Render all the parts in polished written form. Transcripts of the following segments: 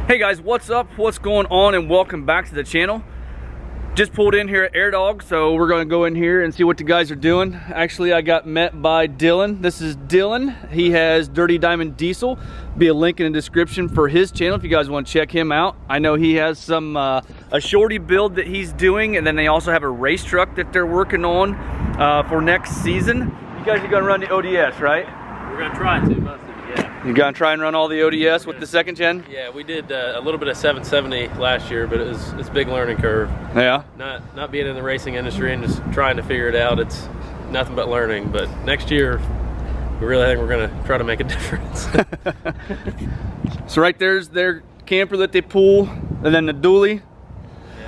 Hey guys, what's up? What's going on? And welcome back to the channel. Just pulled in here at AirDog, so we're going to go in here and see what the guys are doing. Actually, I got met by Dylan. This is Dylan. He has Dirty Diamond Diesel. Be a link in the description for his channel if you guys want to check him out. I know he has some a shorty build that he's doing, and then they also have a race truck that they're working on for next season. You guys are going to run the ODS, right? We're going to try to, most of it, yeah. You're going to try and run all the ODS with the second gen? Yeah, we did a little bit of 770 last year, but it's a big learning curve. Yeah. Not being in the racing industry and just trying to figure it out, it's nothing but learning. But next year, we really think we're going to try to make a difference. So right there's their camper that they pull, and then the dually.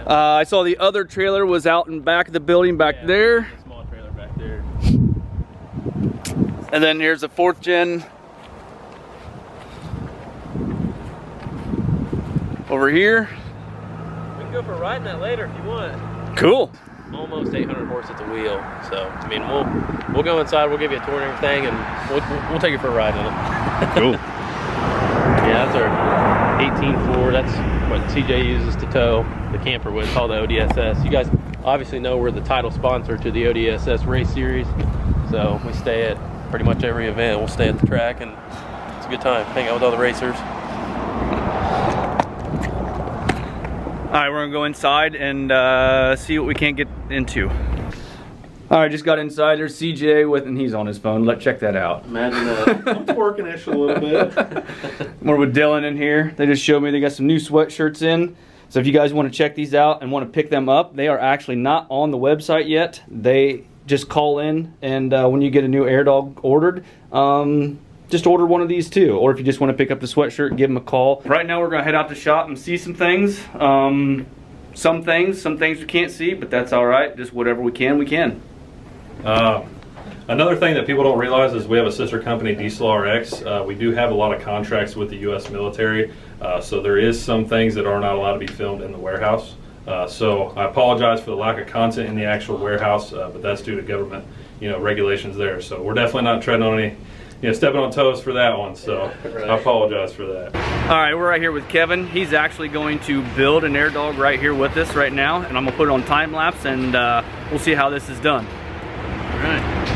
Yeah. I saw the other trailer was out in back of the building back there. A small trailer back there. And then here's a 4th gen over here. We can go for a ride in that later if you want. Cool. Almost 800 horse at the wheel. So I mean, we'll go inside. We'll give you a tour and everything, and we'll take you for a ride in it. Cool. Yeah, that's our 18.4. That's what CJ uses to tow the camper with, called the ODSS. You guys obviously know we're the title sponsor to the ODSS race series, so we stay at pretty much every event. We'll stay at the track, and it's a good time. Hang out with all the racers. All right, we're gonna go inside and see what we can't get into. All right, just got inside. There's CJ with, and he's on his phone. Let's check that out. Imagine that. I'm twerking-ish a little bit. More with Dylan in here. They just showed me they got some new sweatshirts in. So if you guys want to check these out and want to pick them up, they are actually not on the website yet. They just call in, and when you get a new AirDog ordered, just order one of these too. Or if you just want to pick up the sweatshirt, give them a call. Right now we're going to head out to shop and see some things. Some things we can't see, but that's all right. Just whatever we can, we can. Another thing that people don't realize is we have a sister company, Diesel RX. We do have a lot of contracts with the U.S. military, so there is some things that are not allowed to be filmed in the warehouse. So I apologize for the lack of content in the actual warehouse, but that's due to government, regulations there. So we're definitely not treading on any, stepping on toes for that one. So yeah, right. I apologize for that. All right, we're right here with Kevin. He's actually going to build an AirDog right here with us right now, and I'm gonna put it on time lapse, and we'll see how this is done. All right.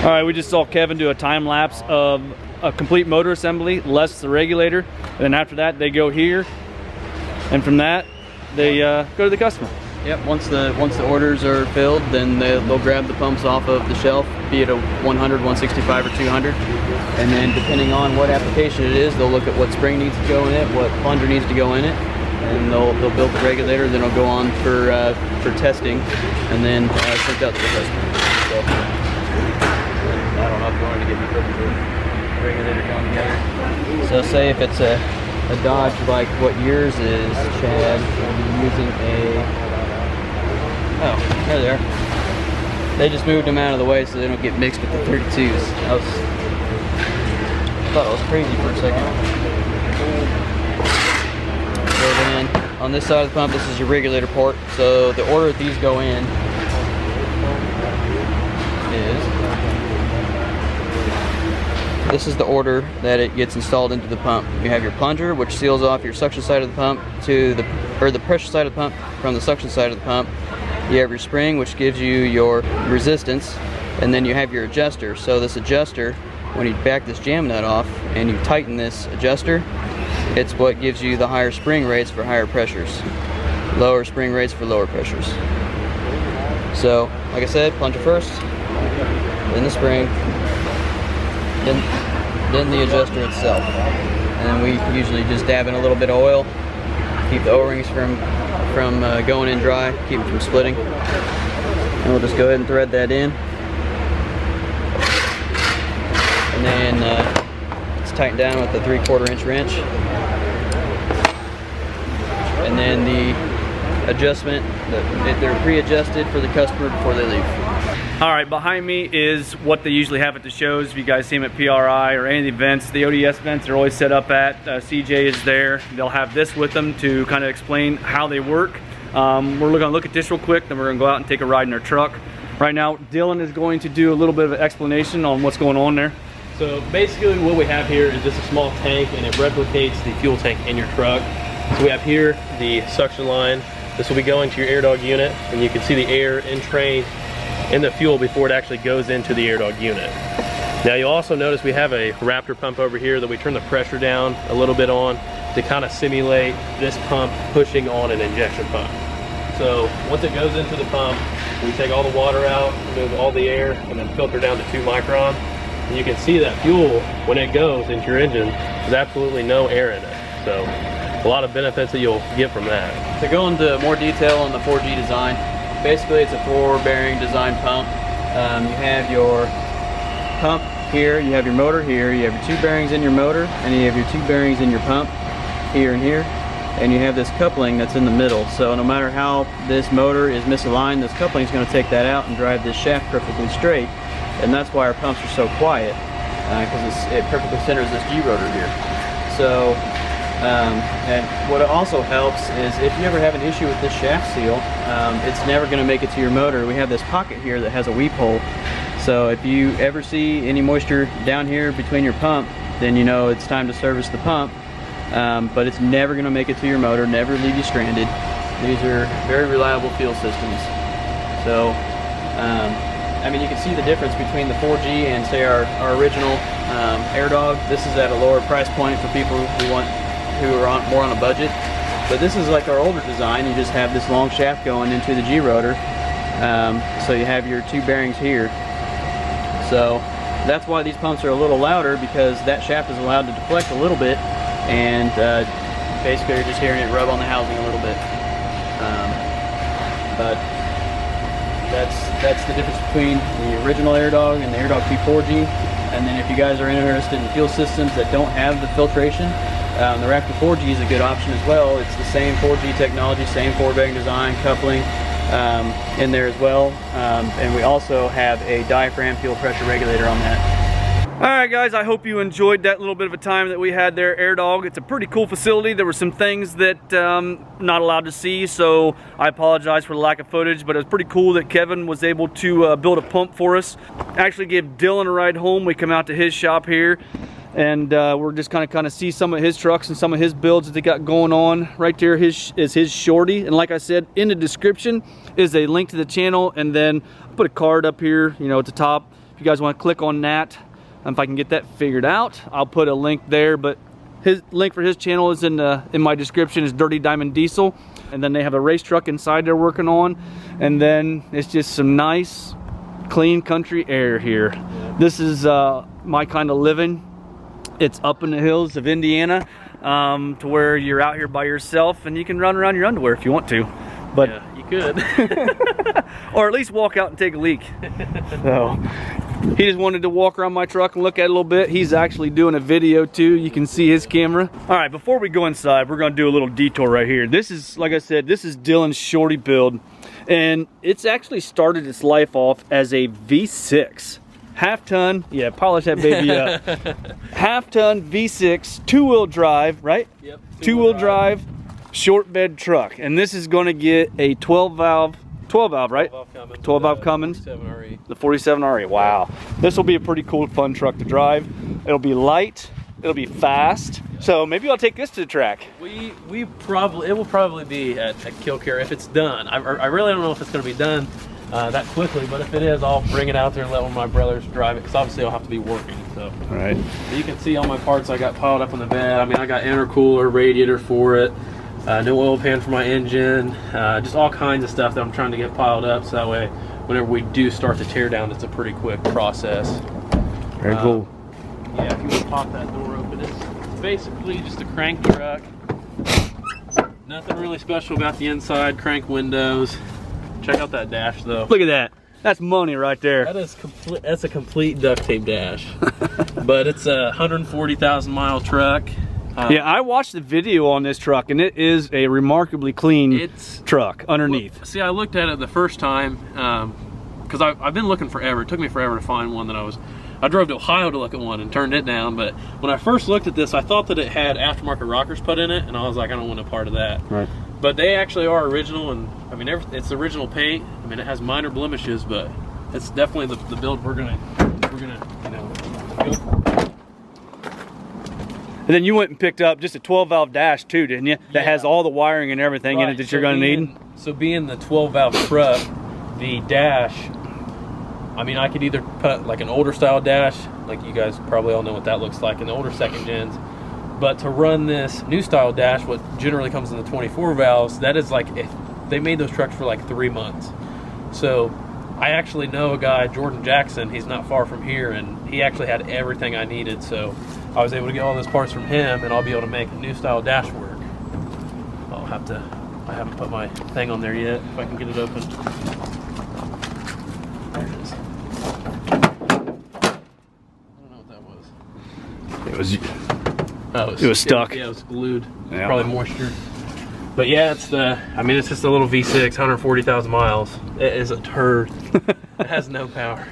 All right, we just saw Kevin do a time lapse of a complete motor assembly, less the regulator. And then after that, they go here. And from that, they go to the customer. Yep, once the orders are filled, then they'll grab the pumps off of the shelf, be it a 100, 165, or 200. And then depending on what application it is, they'll look at what spring needs to go in it, what plunger needs to go in it, and they'll build the regulator, then it'll go on for testing, and then sent out to the customer. So, I don't know if you wanted to get the regulator going together. So say if it's a Dodge like what yours is, Chad, we'll be using a... Oh, there they are. They just moved them out of the way so they don't get mixed with the 32s. I thought it was crazy for a second. So then, on this side of the pump, this is your regulator port. So the order that these go in is... This is the order that it gets installed into the pump. You have your plunger, which seals off your suction side of the pump to the pressure side of the pump from the suction side of the pump. You have your spring, which gives you your resistance, and then you have your adjuster. So this adjuster, when you back this jam nut off and you tighten this adjuster, it's what gives you the higher spring rates for higher pressures, lower spring rates for lower pressures. So, like I said, plunger first, then the spring, then the adjuster itself. And we usually just dab in a little bit of oil, keep the O-rings from going in dry, keep them from splitting. And we'll just go ahead and thread that in. And then it's tightened down with a 3/4 inch wrench. And then the adjustment, they're pre-adjusted for the customer before they leave. All right, behind me is what they usually have at the shows. If you guys see them at PRI or any of the events, the ODS events they're always set up at. CJ is there. They'll have this with them to kind of explain how they work. We're gonna look at this real quick, then we're gonna go out and take a ride in our truck. Right now, Dylan is going to do a little bit of an explanation on what's going on there. So basically what we have here is just a small tank, and it replicates the fuel tank in your truck. So we have here the suction line. This will be going to your AirDog unit, and you can see the air entrained in the fuel before it actually goes into the AirDog unit. Now you'll also notice we have a Raptor pump over here that we turn the pressure down a little bit on to kind of simulate this pump pushing on an injection pump. So once it goes into the pump, we take all the water out, remove all the air, and then filter down to 2 micron. And you can see that fuel, when it goes into your engine, there's absolutely no air in it. So a lot of benefits that you'll get from that. To go into more detail on the 4G design, basically it's a 4-bearing design pump. You have your pump here, you have your motor here, you have your 2 bearings in your motor, and you have your 2 bearings in your pump here and here, and you have this coupling that's in the middle. So no matter how this motor is misaligned, this coupling is going to take that out and drive this shaft perfectly straight, and that's why our pumps are so quiet, because it perfectly centers this G-rotor here. So and what also helps is if you ever have an issue with this shaft seal, it's never going to make it to your motor. We have this pocket here that has a weep hole, so if you ever see any moisture down here between your pump, then you know it's time to service the pump. But it's never going to make it to your motor, never leave you stranded. These are very reliable fuel systems. So I mean, you can see the difference between the 4G and say our original AirDog. This is at a lower price point for people who are more on a budget. But this is like our older design. You just have this long shaft going into the G-rotor. So you have your 2 bearings here. So that's why these pumps are a little louder, because that shaft is allowed to deflect a little bit, and basically you're just hearing it rub on the housing a little bit. But that's the difference between the original AirDog and the AirDog P4G. And then if you guys are interested in fuel systems that don't have the filtration, the Raptor 4G is a good option as well. It's the same 4G technology, same 4-bearing design, coupling in there as well. And we also have a diaphragm fuel pressure regulator on that. All right, guys, I hope you enjoyed that little bit of a time that we had there at AirDog. It's a pretty cool facility. There were some things that not allowed to see, so I apologize for the lack of footage, but it was pretty cool that Kevin was able to build a pump for us. Actually gave Dylan a ride home. We come out to his shop here, and we're just kind of see some of his trucks and some of his builds that they got going on. Right there is his Shorty, and like I said, in the description is a link to the channel, and then I'll put a card up here, you know, at the top. If you guys want to click on that, if I can get that figured out, I'll put a link there. But his link for his channel is in my description. Is Dirty Diamond Diesel. and then they have a race truck inside they're working on, and then it's just some nice, clean country air here. Yeah. This is my kind of living. It's up in the hills of Indiana, to where you're out here by yourself and you can run around your underwear if you want to. But yeah, you could. or at least walk out and take a leak. So he just wanted to walk around my truck and look at it a little bit. He's actually doing a video too. You can see his camera. All right, before we go inside, we're gonna do a little detour right here. This is, like I said, this is Dylan's shorty build, and it's actually started its life off as a V6. Half ton, yeah, polish that baby up. Half ton V6, 2-wheel drive, right? Yep. 2-wheel drive, short bed truck. And this is gonna get a 12 valve, right? 12 valve Cummins. 47 RE. The 47 RE, wow. This will be a pretty cool, fun truck to drive. It'll be light, it'll be fast. So maybe I'll take this to the track. It will probably be at Killcare if it's done. I really don't know if it's gonna be done that quickly, but if it is, I'll bring it out there and let one of my brothers drive it, because obviously I'll have to be working. So right. You can see all my parts I got piled up on the bed. I mean, I got intercooler, radiator for it, new oil pan for my engine, just all kinds of stuff that I'm trying to get piled up, so that way whenever we do start the tear down, it's a pretty quick process. Very cool. Yeah, if you want to pop that door open, it's basically just a crank truck. Nothing really special about the inside. Crank windows. Check out that dash though. Look at that. That's money right there. That is complete. That's a complete duct tape dash. But it's a 140,000 mile truck. Yeah, I watched the video on this truck, and it is a remarkably clean truck underneath. Well, see, I looked at it the first time because I've been looking forever. It took me forever to find one that I drove to Ohio to look at one and turned it down. But when I first looked at this, I thought that it had aftermarket rockers put in it, and I was like, I don't want a part of that. Right. But they actually are original, and I mean, it's original paint. I mean, it has minor blemishes, but it's definitely the build we're gonna you know, go for. And then you went and picked up just a 12 valve dash too, didn't you? That has all the wiring and everything in it that you're gonna need. So being the 12 valve truck, the dash, I mean, I could either put like an older style dash, like you guys probably all know what that looks like in the older second gens. But to run this new style dash, what generally comes in the 24 valves, that is like, they made those trucks for like 3 months. So I actually know a guy, Jordan Jackson, he's not far from here, and he actually had everything I needed. So I was able to get all those parts from him, and I'll be able to make a new style dash work. I haven't put my thing on there yet, if I can get it open. There it is. I don't know what that was. It was... Oh, it was stuck. Yeah, it was glued. Yeah. Probably moisture. But yeah, I mean, it's just a little V6, 140,000 miles. It is a turd. It has no power.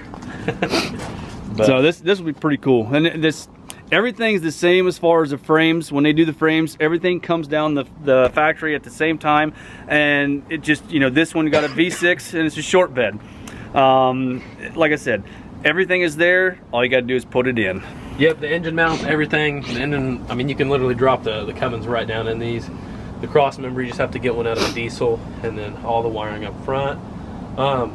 So this will be pretty cool. And everything's the same as far as the frames. When they do the frames, everything comes down the factory at the same time. And it just, you know, this one got a V6 and it's a short bed. Like I said, everything is there. All you got to do is put it in. Yep, the engine mount, everything. The engine, I mean, you can literally drop the Cummins right down in these. The cross member, you just have to get one out of a diesel, and then all the wiring up front. A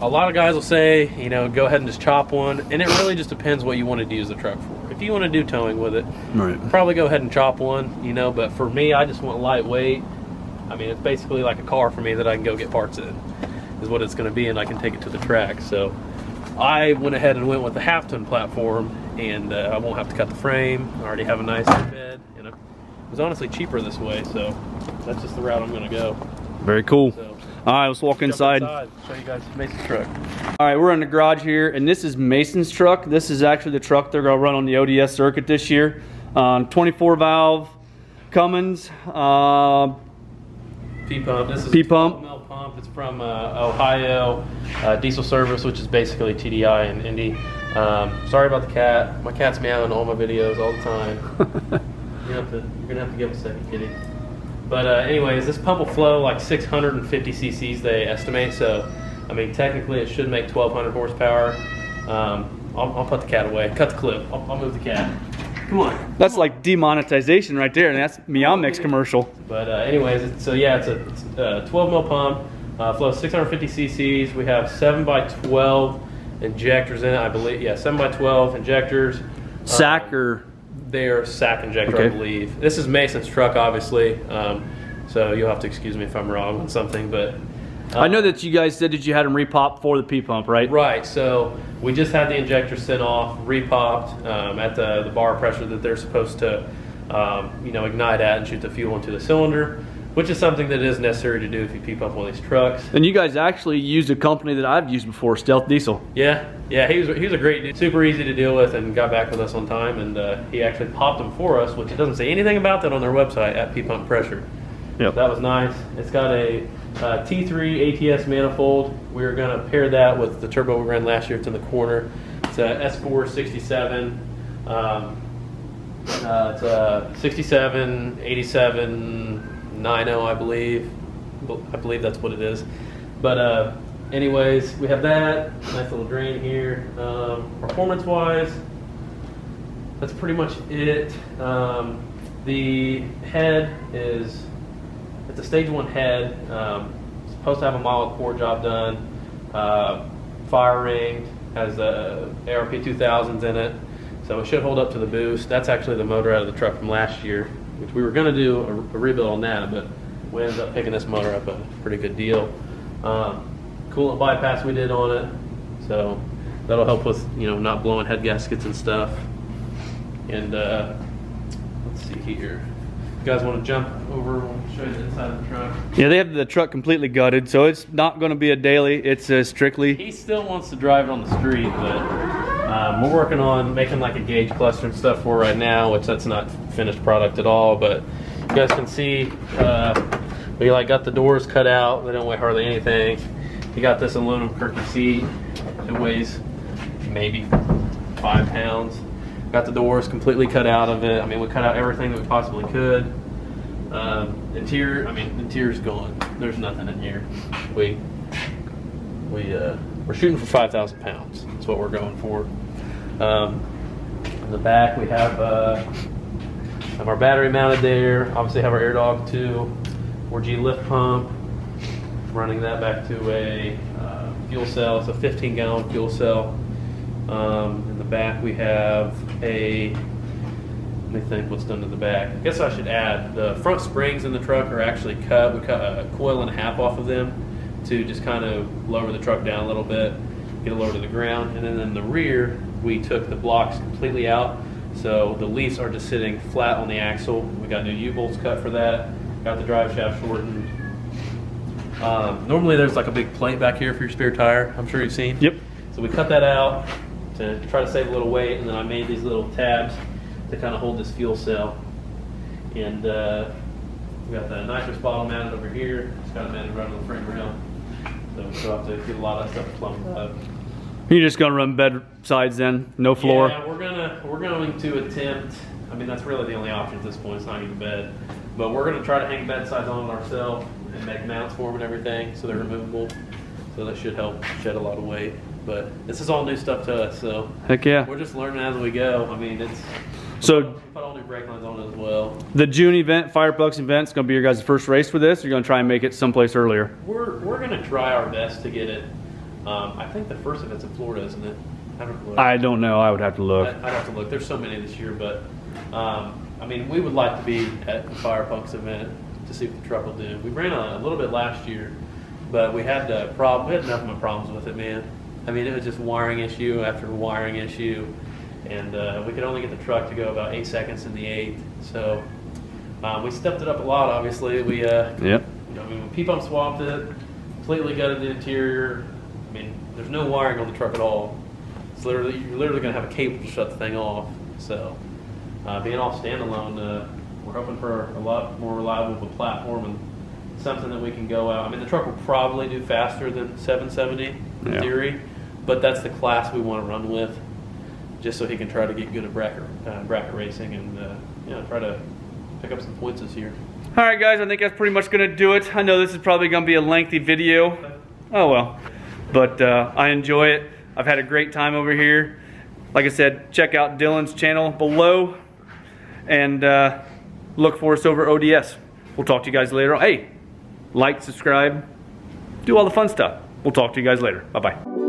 lot of guys will say, you know, go ahead and just chop one, and it really just depends what you want to use the truck for. If you want to do towing with it, probably go ahead and chop one, you know, but for me, I just want lightweight. I mean, it's basically like a car for me that I can go get parts in, is what it's going to be, and I can take it to the track. So I went ahead and went with the half-ton platform, and I won't have to cut the frame. I already have a nice bed, and it was honestly cheaper this way, so that's just the route I'm going to go. Very cool. So, all right, let's walk inside. Show you guys Mason's truck. All right, we're in the garage here, and this is Mason's truck. This is actually the truck they're going to run on the ODS circuit this year. 24 valve Cummins. P-pump. This is P-pump. a 12 mil pump. It's from Ohio Diesel Service, which is basically TDI and Indy. Sorry about the cat. My cat's meowing all my videos all the time. You're gonna have to give him a second, kitty. But anyways, this pump will flow like 650 cc's they estimate. So, I mean, technically it should make 1,200 horsepower. I'll put the cat away. Cut the clip. I'll move the cat. Come on. That's like demonetization right there, and that's Meow Mix commercial. But anyways, it's a 12 mil pump. Flows 650 cc's. We have 7x12 injectors in it, I believe. Yeah, 7x12 injectors. Sack or? They're sack injector, okay. I believe. This is Mason's truck, obviously. So you'll have to excuse me if I'm wrong on something, but I know that you guys said that you had them repop for the P-pump, right? right. So we just had the injector sent off, repopped at the bar pressure that they're supposed to, ignite at and shoot the fuel into the cylinder, which is something that is necessary to do if you P-pump one of these trucks. And you guys actually used a company that I've used before, Stealth Diesel. Yeah, he was a great dude, super easy to deal with, and got back with us on time. And he actually popped them for us, which it doesn't say anything about that on their website at P-pump pressure. Yep. That was nice. It's got a T3 ATS manifold. We were going to pair that with the turbo we ran last year. It's in the corner. It's a S4 67. It's a 67, 87, 90, I believe. I believe that's what it is. But anyways, we have that. Nice little drain here. Performance-wise, that's pretty much it. The head is... It's a stage 1 head. It's supposed to have a mild core job done. Fire ringed, has the ARP 2000s in it, so it should hold up to the boost. That's actually the motor out of the truck from last year, which we were going to do a rebuild on that, but we ended up picking this motor up a pretty good deal. Coolant bypass we did on it, so that'll help with not blowing head gaskets and stuff. And let's see here. You guys want to jump over and show you the inside of the truck? Yeah, they have the truck completely gutted, so it's not going to be a daily. It's strictly... He still wants to drive it on the street, but we're working on making like a gauge cluster and stuff for right now, which that's not finished product at all. But you guys can see we got the doors cut out. They don't weigh hardly anything. You got this aluminum Kirky seat. It weighs maybe 5 pounds. Got the doors completely cut out of it. I mean, we cut out everything that we possibly could. Interior's gone. There's nothing in here. We're shooting for 5,000 pounds. That's what we're going for. In the back, we have our battery mounted there. Obviously, have our AirDog 2, 4G lift pump. Running that back to a fuel cell. It's a 15-gallon fuel cell. In the back we have let me think what's done to the back. I guess I should add, the front springs in the truck are actually cut. We cut a coil and a half off of them to just kind of lower the truck down a little bit, get it lower to the ground. And then in the rear, we took the blocks completely out. So the leaves are just sitting flat on the axle. We got new U-bolts cut for that. Got the drive shaft shortened. Normally there's like a big plate back here for your spare tire. I'm sure you've seen. Yep. So we cut that out to try to save a little weight, and then I made these little tabs to kind of hold this fuel cell. And we got the nitrous bottle mounted over here. It's got it mounted right on the frame rail. So we still have to get a lot of that stuff plumbed up. You're just going to run bed sides then, no floor? Yeah, we're going to attempt. I mean, that's really the only option at this point. It's not even bed, but we're going to try to hang bed sides on it ourselves and make mounts for them and everything, so they're removable. So that should help shed a lot of weight. But this is all new stuff to us, so heck yeah. We're just learning as we go. I mean, So put all new brake lines on it as well. The June event, Firebucks event, is going to be your guys' first race for this, or you're going to try and make it someplace earlier? We're going to try our best to get it. I think the first event's in Florida, isn't it? I don't know. I would have to look. I'd have to look. There's so many this year, but I mean, we would like to be at the Firebucks event to see what the truck will do. We ran a little bit last year, but we had nothing but problems with it, man. I mean, it was just wiring issue after wiring issue, and we could only get the truck to go about 8 seconds in the 8th. So we stepped it up a lot. Obviously, we when P-pump swapped it, completely gutted the interior. I mean, there's no wiring on the truck at all. It's you're literally going to have a cable to shut the thing off. So being all standalone, we're hoping for a lot more reliable of a platform and something that we can go out. I mean, the truck will probably do faster than 770 in theory, but that's the class we want to run with, just so he can try to get good at bracket racing and try to pick up some points this year. All right, guys, I think that's pretty much going to do it. I know this is probably going to be a lengthy video. Oh, well. But I enjoy it. I've had a great time over here. Like I said, check out Dylan's channel below and look for us over ODS. We'll talk to you guys later on. Hey, like, subscribe, do all the fun stuff. We'll talk to you guys later. Bye-bye.